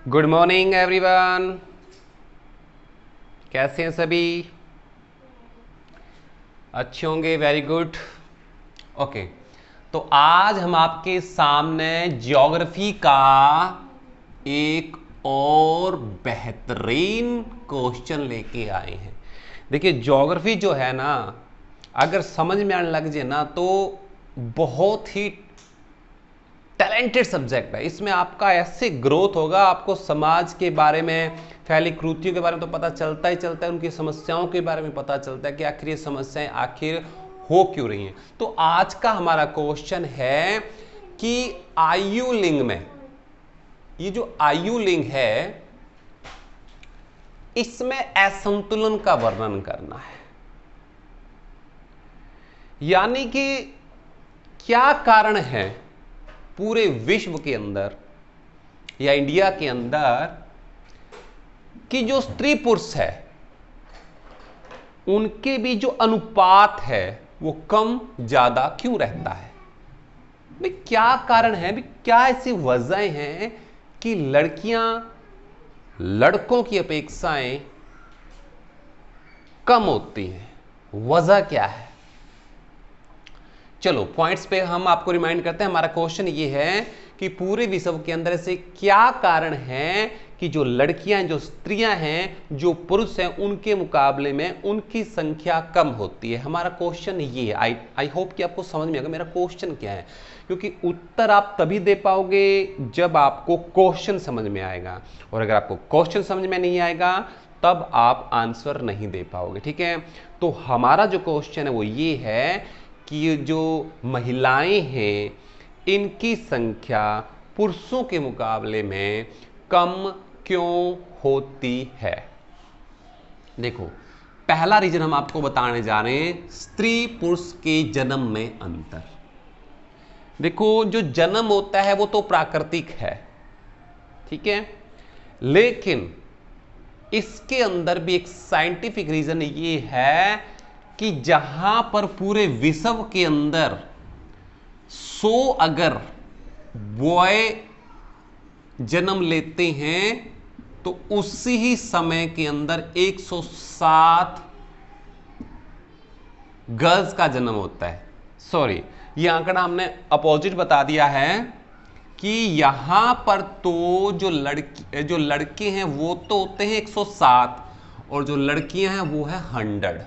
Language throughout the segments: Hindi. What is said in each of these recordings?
Good morning everyone. कैसे हैं सभी? अच्छे होंगे, वेरी गुड। ओके, तो आज हम आपके सामने ज्योग्राफी का एक और बेहतरीन क्वेश्चन लेके आए हैं। देखिए, ज्योग्राफी जो है ना, अगर समझ में आने लग जाए ना तो बहुत ही टैलेंटेड सब्जेक्ट है। इसमें आपका ऐसे ग्रोथ होगा, आपको समाज के बारे में, फैली कृतियों के बारे में तो पता चलता ही चलता है, उनकी समस्याओं के बारे में पता चलता है कि आखिर ये समस्याएं आखिर हो क्यों रही हैं। तो आज का हमारा क्वेश्चन है कि आयु लिंग में, ये जो आयु लिंग है, इसमें असंतुलन का वर्णन करना है। यानी कि क्या कारण है पूरे विश्व के अंदर या इंडिया के अंदर कि जो स्त्री पुरुष है उनके भी जो अनुपात है वो कम ज्यादा क्यों रहता है। भाई क्या कारण है, भाई क्या ऐसी वजहें हैं कि लड़कियां लड़कों की अपेक्षाएं कम होती हैं? वजह क्या है? चलो पॉइंट्स पे हम आपको रिमाइंड करते हैं। हमारा क्वेश्चन ये है कि पूरे विश्व के अंदर से क्या कारण है कि जो लड़कियां, जो स्त्रियां हैं, जो पुरुष हैं, उनके मुकाबले में उनकी संख्या कम होती है। हमारा क्वेश्चन ये है। आई होप कि आपको समझ में आएगा मेरा क्वेश्चन क्या है, क्योंकि उत्तर आप तभी दे पाओगे जब आपको क्वेश्चन समझ में आएगा, और अगर आपको क्वेश्चन समझ में नहीं आएगा तब आप आंसर नहीं दे पाओगे। ठीक है, तो हमारा जो क्वेश्चन है वो ये है कि ये जो महिलाएं हैं इनकी संख्या पुरुषों के मुकाबले में कम क्यों होती है। देखो, पहला रीजन हम आपको बताने जा रहे हैं, स्त्री पुरुष के जन्म में अंतर। देखो, जो जन्म होता है वो तो प्राकृतिक है, ठीक है, लेकिन इसके अंदर भी एक साइंटिफिक रीजन ये है कि जहां पर पूरे विश्व के अंदर 100 अगर बॉय जन्म लेते हैं तो उसी ही समय के अंदर 107 गर्ल्स का जन्म होता है। सॉरी, ये आंकड़ा हमने अपोजिट बता दिया है कि यहां पर तो जो लड़के हैं वो तो होते हैं 107 और जो लड़कियां हैं वो है 100।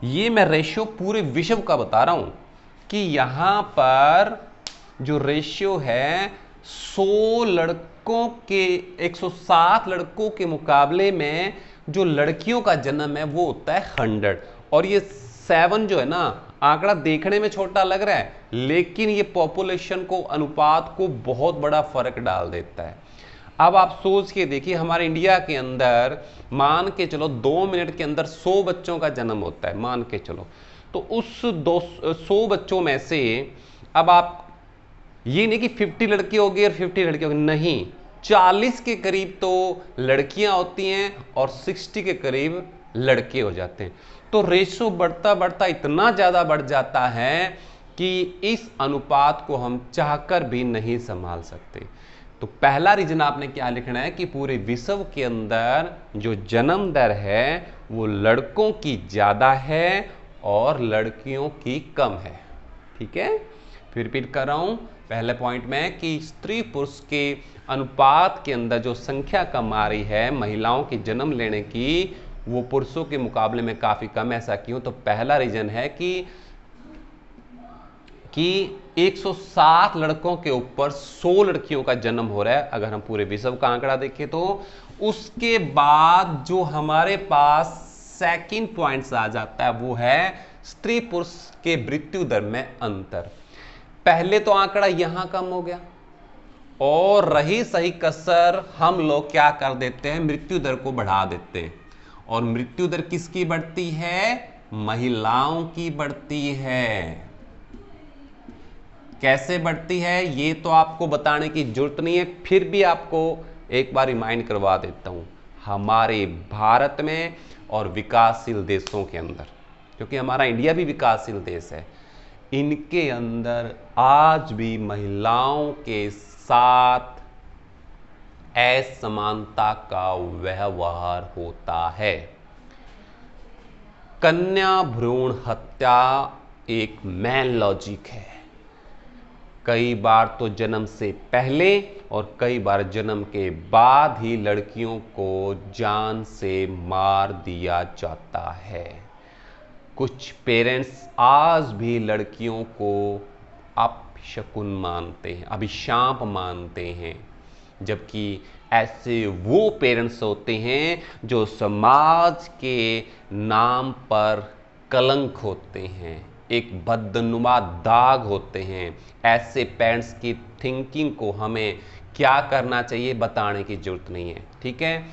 ये मैं रेशियो पूरे विश्व का बता रहा हूं कि यहां पर जो रेशियो है 100 लड़कों के 107 लड़कों के मुकाबले में जो लड़कियों का जन्म है वो होता है 100। और ये 7 जो है ना, आंकड़ा देखने में छोटा लग रहा है लेकिन ये पॉपुलेशन को, अनुपात को बहुत बड़ा फर्क डाल देता है। अब आप सोच के देखिए, हमारे इंडिया के अंदर मान के चलो 2 मिनट के अंदर 100 बच्चों का जन्म होता है, मान के चलो, तो उस 100 बच्चों में से अब आप ये नहीं कि 50 लड़के हो गए और 50 लड़के हो गए, नहीं, 40 के करीब तो लड़कियां होती हैं और 60 के करीब लड़के हो जाते हैं। तो रेशो बढ़ता बढ़ता इतना ज्यादा बढ़ जाता है कि इस अनुपात को हम चाहकर भी नहीं संभाल सकते। तो पहला रीजन आपने क्या लिखना है कि पूरे विश्व के अंदर जो जन्म दर है वो लड़कों की ज्यादा है और लड़कियों की कम है। ठीक है, फिर रिपीट कर रहा हूं पहले पॉइंट में कि स्त्री पुरुष के अनुपात के अंदर जो संख्या कम आ रही है महिलाओं की जन्म लेने की, वो पुरुषों के मुकाबले में काफी कम। ऐसा क्यों? तो पहला रीजन है कि 107 लड़कों के ऊपर 100 लड़कियों का जन्म हो रहा है अगर हम पूरे विश्व का आंकड़ा देखें तो। उसके बाद जो हमारे पास सेकंड पॉइंट्स आ जाता है वो है स्त्री पुरुष के मृत्यु दर में अंतर। पहले तो आंकड़ा यहां कम हो गया और रही सही कसर हम लोग क्या कर देते हैं, मृत्यु दर को बढ़ा देते हैं। और मृत्यु दर किसकी बढ़ती है? महिलाओं की बढ़ती है। कैसे बढ़ती है ये तो आपको बताने की जरूरत नहीं है, फिर भी आपको एक बार रिमाइंड करवा देता हूं। हमारे भारत में और विकासशील देशों के अंदर, क्योंकि हमारा इंडिया भी विकासशील देश है, इनके अंदर आज भी महिलाओं के साथ असमानता का व्यवहार होता है। कन्या भ्रूण हत्या एक मैन लॉजिक है। कई बार तो जन्म से पहले और कई बार जन्म के बाद ही लड़कियों को जान से मार दिया जाता है। कुछ पेरेंट्स आज भी लड़कियों को अपशकुन मानते हैं, अभिशाप मानते हैं, जबकि ऐसे वो पेरेंट्स होते हैं जो समाज के नाम पर कलंक होते हैं, एक बदनुमा दाग होते हैं। ऐसे पेरेंट्स की थिंकिंग को हमें क्या करना चाहिए बताने की जरूरत नहीं है, ठीक है।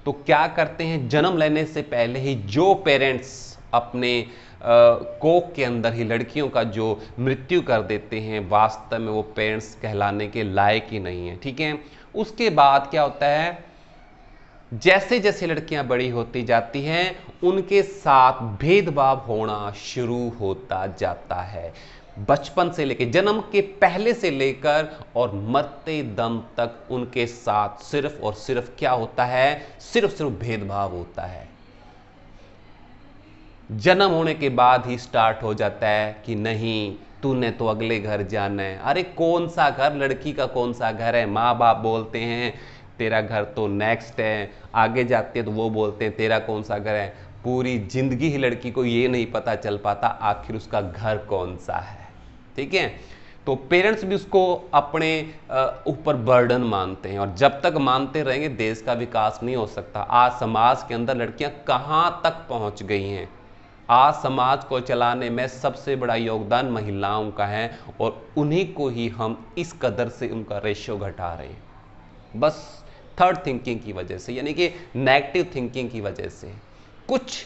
तो क्या करते हैं, जन्म लेने से पहले ही जो पेरेंट्स अपने कोख के अंदर ही लड़कियों का जो मृत्यु कर देते हैं, वास्तव में वो पेरेंट्स कहलाने के लायक ही नहीं है, ठीक है। उसके बाद क्या होता है, जैसे जैसे लड़कियां बड़ी होती जाती हैं उनके साथ भेदभाव होना शुरू होता जाता है। बचपन से लेकर, जन्म के पहले से लेकर और मरते दम तक उनके साथ सिर्फ और सिर्फ क्या होता है, सिर्फ भेदभाव होता है। जन्म होने के बाद ही स्टार्ट हो जाता है कि नहीं, तूने तो अगले घर जाना है। अरे कौन सा घर, लड़की का कौन सा घर है। माँ बाप बोलते हैं तेरा घर तो नेक्स्ट है, आगे जाते हैं तो वो बोलते हैं तेरा कौन सा घर है। पूरी जिंदगी ही लड़की को ये नहीं पता चल पाता आखिर उसका घर कौन सा है, ठीक है। तो पेरेंट्स भी उसको अपने ऊपर बर्डन मानते हैं, और जब तक मानते रहेंगे देश का विकास नहीं हो सकता। आज समाज के अंदर लड़कियां कहां तक पहुंच गई हैं। आज समाज को चलाने में सबसे बड़ा योगदान महिलाओं का है, और उन्हीं को ही हम इस कदर से उनका रेशियो घटा रहे हैं, बस थर्ड थिंकिंग की वजह से, यानी कि नेगेटिव थिंकिंग की वजह से, कुछ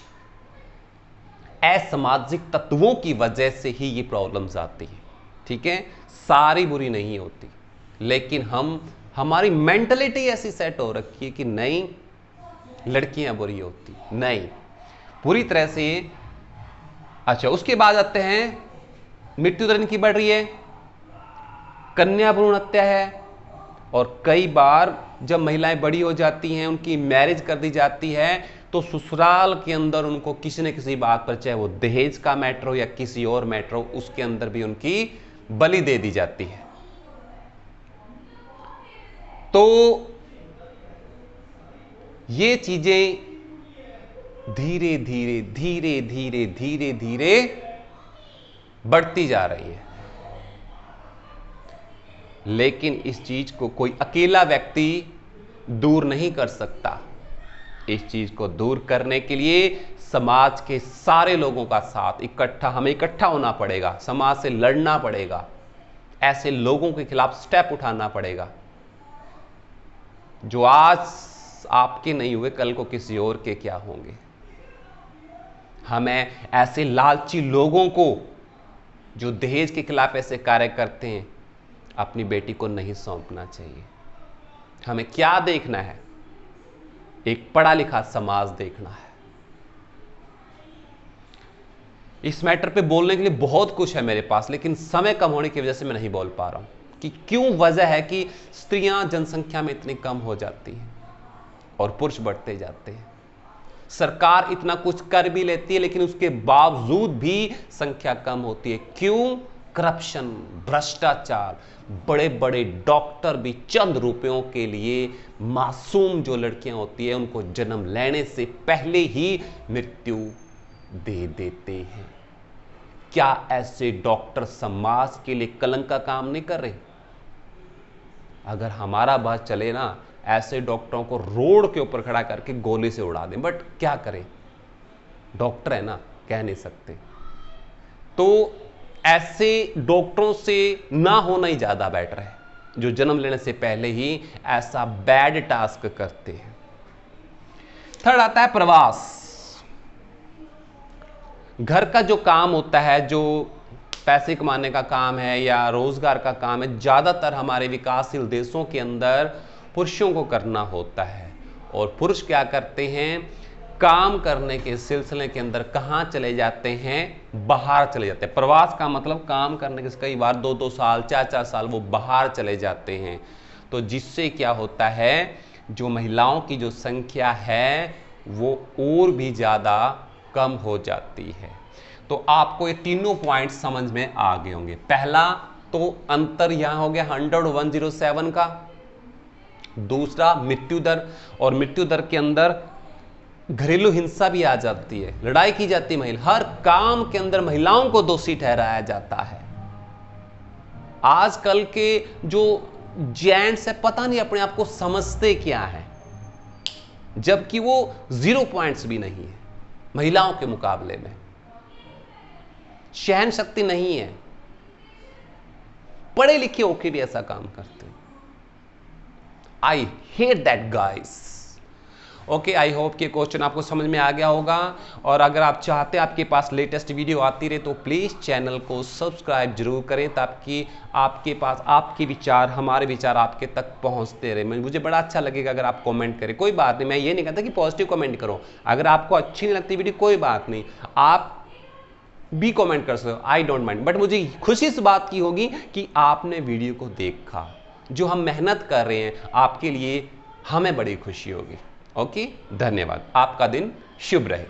असामाजिक तत्वों की वजह से ही ये प्रॉब्लम्स आती है, ठीक है। सारी बुरी नहीं होती, लेकिन हमारी मेंटलिटी ऐसी सेट हो रखी है कि नहीं, लड़कियां बुरी होती नहीं, पूरी तरह से। अच्छा, उसके बाद आते हैं मृत्यु दर इनकी बढ़ रही है, कन्या भ्रूण हत्या है, और कई बार जब महिलाएं बड़ी हो जाती हैं, उनकी मैरिज कर दी जाती है, तो ससुराल के अंदर उनको किसी न किसी बात पर, चाहे वो दहेज का मैटर हो या किसी और मैटर हो, उसके अंदर भी उनकी बलि दे दी जाती है। तो ये चीजें धीरे धीरे धीरे धीरे धीरे धीरे बढ़ती जा रही है, लेकिन इस चीज को कोई अकेला व्यक्ति दूर नहीं कर सकता। इस चीज को दूर करने के लिए समाज के सारे लोगों का साथ हमें इकट्ठा होना पड़ेगा, समाज से लड़ना पड़ेगा, ऐसे लोगों के खिलाफ स्टेप उठाना पड़ेगा जो आज आपके नहीं हुए कल को किसी और के क्या होंगे। हमें ऐसे लालची लोगों को जो दहेज के खिलाफ ऐसे कार्य करते हैं अपनी बेटी को नहीं सौंपना चाहिए। हमें क्या देखना है, एक पढ़ा लिखा समाज देखना है। इस मैटर पे बोलने के लिए बहुत कुछ है मेरे पास, लेकिन समय कम होने की वजह से मैं नहीं बोल पा रहा हूं कि क्यों वजह है कि स्त्रियां जनसंख्या में इतनी कम हो जाती हैं और पुरुष बढ़ते जाते हैं। सरकार इतना कुछ कर भी लेती है, लेकिन उसके बावजूद भी संख्या कम होती है। क्यों? करप्शन, भ्रष्टाचार। बड़े बड़े डॉक्टर भी चंद रुपयों के लिए मासूम जो लड़कियां होती है उनको जन्म लेने से पहले ही मृत्यु दे देते हैं। क्या ऐसे डॉक्टर समाज के लिए कलंक का काम नहीं कर रहे? अगर हमारा बात चले ना, ऐसे डॉक्टरों को रोड के ऊपर खड़ा करके गोली से उड़ा दें, बट क्या करें, डॉक्टर है ना, कह नहीं सकते। तो ऐसे डॉक्टरों से ना होना ही ज्यादा बेटर है, जो जन्म लेने से पहले ही ऐसा बैड टास्क करते हैं। थर्ड आता है प्रवास। घर का जो काम होता है, जो पैसे कमाने का काम है या रोजगार का काम है, ज्यादातर हमारे विकासशील देशों के अंदर पुरुषों को करना होता है। और पुरुष क्या करते हैं, काम करने के सिलसिले के अंदर कहां चले जाते हैं, बाहर चले जाते हैं। प्रवास का मतलब काम करने के कई बार 2-2 साल 4-4 साल वो बाहर चले जाते हैं। तो जिससे क्या होता है जो महिलाओं की जो संख्या है वो और भी ज़्यादा कम हो जाती है। तो आपको ये तीनों पॉइंट समझ में आ गए होंगे। पहला तो अंतर यहां हो गया 100 और 107 का। दूसरा मृत्यु दर, और मृत्यु दर के अंदर घरेलू हिंसा भी आ जाती है, लड़ाई की जाती है, महिला हर काम के अंदर महिलाओं को दोषी ठहराया जाता है। आजकल के जो जेंट्स है पता नहीं अपने आप को समझते क्या है, जबकि वो 0 पॉइंट्स भी नहीं है महिलाओं के मुकाबले में। सहन शक्ति नहीं है, पढ़े लिखे होके भी ऐसा काम करते हैं। I hate that guys. Okay, I hope कि क्वेश्चन आपको समझ में आ गया होगा। और अगर आप चाहते हैं आपके पास लेटेस्ट वीडियो आती रहे तो प्लीज़ चैनल को सब्सक्राइब जरूर करें, ताकि आपके पास आपके विचार, हमारे विचार आपके तक पहुंचते रहे। मुझे बड़ा अच्छा लगेगा अगर आप कमेंट करें। कोई बात नहीं, मैं ये नहीं कहता कि पॉजिटिव कमेंट करो, अगर आपको अच्छी नहीं लगती वीडियो कोई बात नहीं, आप भी कमेंट कर सकते हो, आई डोंट माइंड। बट मुझे खुशी इस बात की होगी कि आपने वीडियो को देखा, जो हम मेहनत कर रहे हैं आपके लिए, हमें बड़ी खुशी होगी। ओके, धन्यवाद। आपका दिन शुभ रहे।